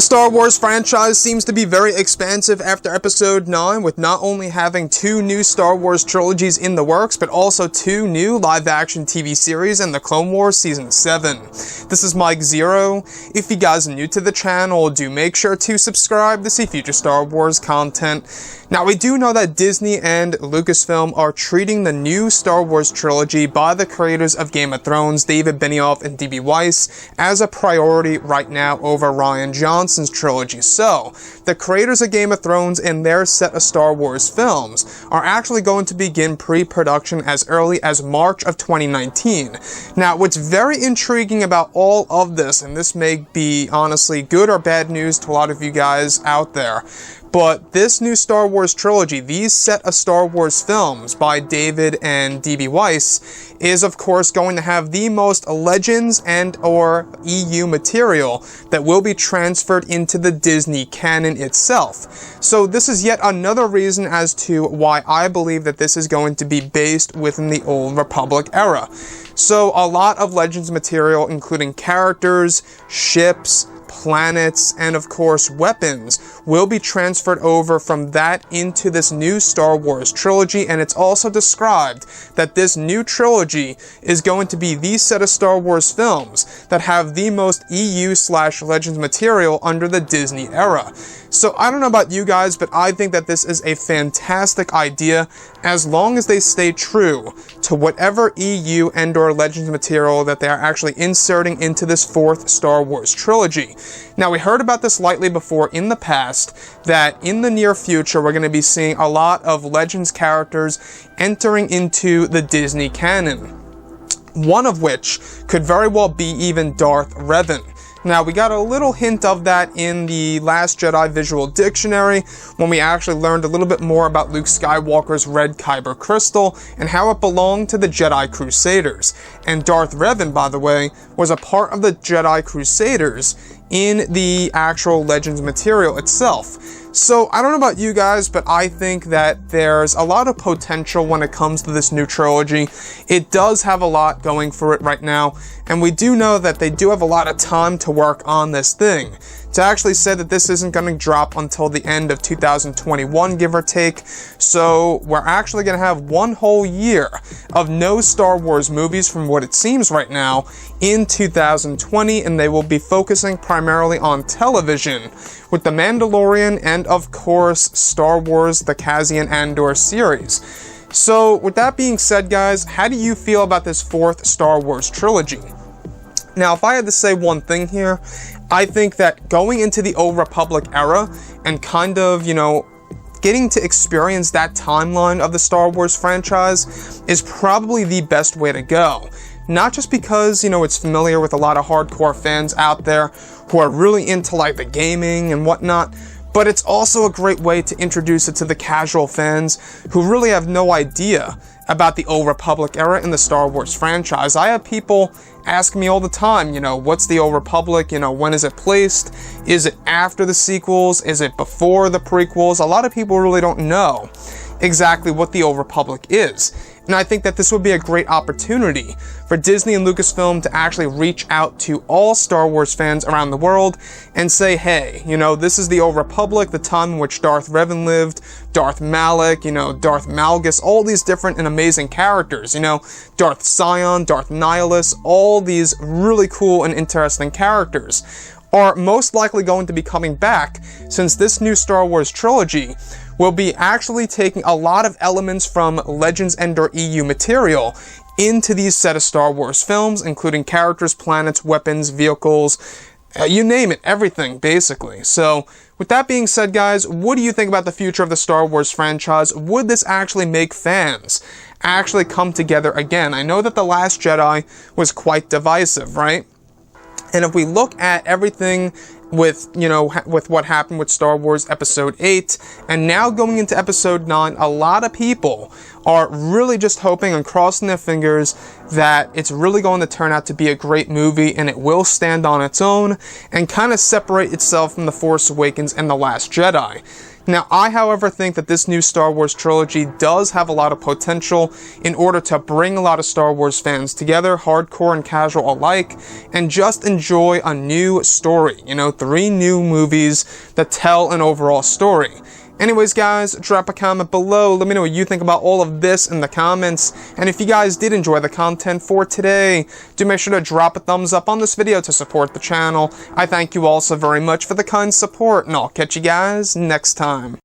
The Star Wars franchise seems to be very expansive after Episode 9, with not only having 2 new Star Wars trilogies in the works, but also 2 new live-action TV series and The Clone Wars Season 7. This is Mike Zero. If you guys are new to the channel, do make sure to subscribe to see future Star Wars content. Now, we do know that Disney and Lucasfilm are treating the new Star Wars trilogy by the creators of Game of Thrones, David Benioff and D.B. Weiss, as a priority right now over Rian Johnson's trilogy. So, the creators of Game of Thrones and their set of Star Wars films are actually going to begin pre-production as early as March of 2019. Now, what's very intriguing about all of this, and this may be honestly good or bad news to a lot of you guys out there, but this new Star Wars trilogy, these set of Star Wars films by David and D.B. Weiss, is of course going to have the most Legends and or EU material that will be transferred into the Disney canon itself. So this is yet another reason as to why I believe that this is going to be based within the Old Republic era. So a lot of Legends material, including characters, ships, planets, and of course weapons, will be transferred over from that into this new Star Wars trilogy, and it's also described that this new trilogy is going to be the set of Star Wars films that have the most EU/Legends material under the Disney era. So I don't know about you guys, but I think that this is a fantastic idea as long as they stay true to whatever EU and or Legends material that they are actually inserting into this 4th Star Wars trilogy. Now, we heard about this lightly before in the past, that in the near future we're going to be seeing a lot of Legends characters entering into the Disney canon. One of which could very well be even Darth Revan. Now, we got a little hint of that in the Last Jedi Visual Dictionary, when we actually learned a little bit more about Luke Skywalker's red kyber crystal and how it belonged to the Jedi Crusaders. And Darth Revan, by the way, was a part of the Jedi Crusaders in the actual Legends material itself. So, I don't know about you guys, but I think that there's a lot of potential when it comes to this new trilogy. It does have a lot going for it right now, and we do know that they do have a lot of time to work on this thing. To actually say that this isn't going to drop until the end of 2021, give or take, so we're actually going to have 1 whole year of no Star Wars movies from what it seems right now in 2020, and they will be focusing primarily on television with The Mandalorian and, of course, Star Wars The Cassian Andor series. So, with that being said, guys, how do you feel about this 4th Star Wars trilogy? Now, if I had to say one thing here, I think that going into the Old Republic era and kind of, getting to experience that timeline of the Star Wars franchise is probably the best way to go. Not just because, it's familiar with a lot of hardcore fans out there who are really into, like, the gaming and whatnot, but it's also a great way to introduce it to the casual fans who really have no idea about the Old Republic era in the Star Wars franchise. I have people ask me all the time, what's the Old Republic? When is it placed? Is it after the sequels? Is it before the prequels? A lot of people really don't know exactly what the Old Republic is. And I think that this would be a great opportunity for Disney and Lucasfilm to actually reach out to all Star Wars fans around the world and say, hey, this is the Old Republic, the time in which Darth Revan lived, Darth Malak, Darth Malgus, all these different and amazing characters, Darth Sion, Darth Nihilus, all these really cool and interesting characters are most likely going to be coming back, since this new Star Wars trilogy will be actually taking a lot of elements from Legends and or EU material into these set of Star Wars films, including characters, planets, weapons, vehicles, you name it, everything, basically. So, with that being said, guys, what do you think about the future of the Star Wars franchise? Would this actually make fans actually come together again? I know that The Last Jedi was quite divisive, right? And if we look at everything with what happened with Star Wars Episode 8, and now going into Episode 9, a lot of people are really just hoping and crossing their fingers that it's really going to turn out to be a great movie, and it will stand on its own and kind of separate itself from The Force Awakens and The Last Jedi. Now, I, however, think that this new Star Wars trilogy does have a lot of potential in order to bring a lot of Star Wars fans together, hardcore and casual alike, and just enjoy a new story. 3 new movies that tell an overall story. Anyways, guys, drop a comment below. Let me know what you think about all of this in the comments. And if you guys did enjoy the content for today, do make sure to drop a thumbs up on this video to support the channel. I thank you all so very much for the kind support, and I'll catch you guys next time.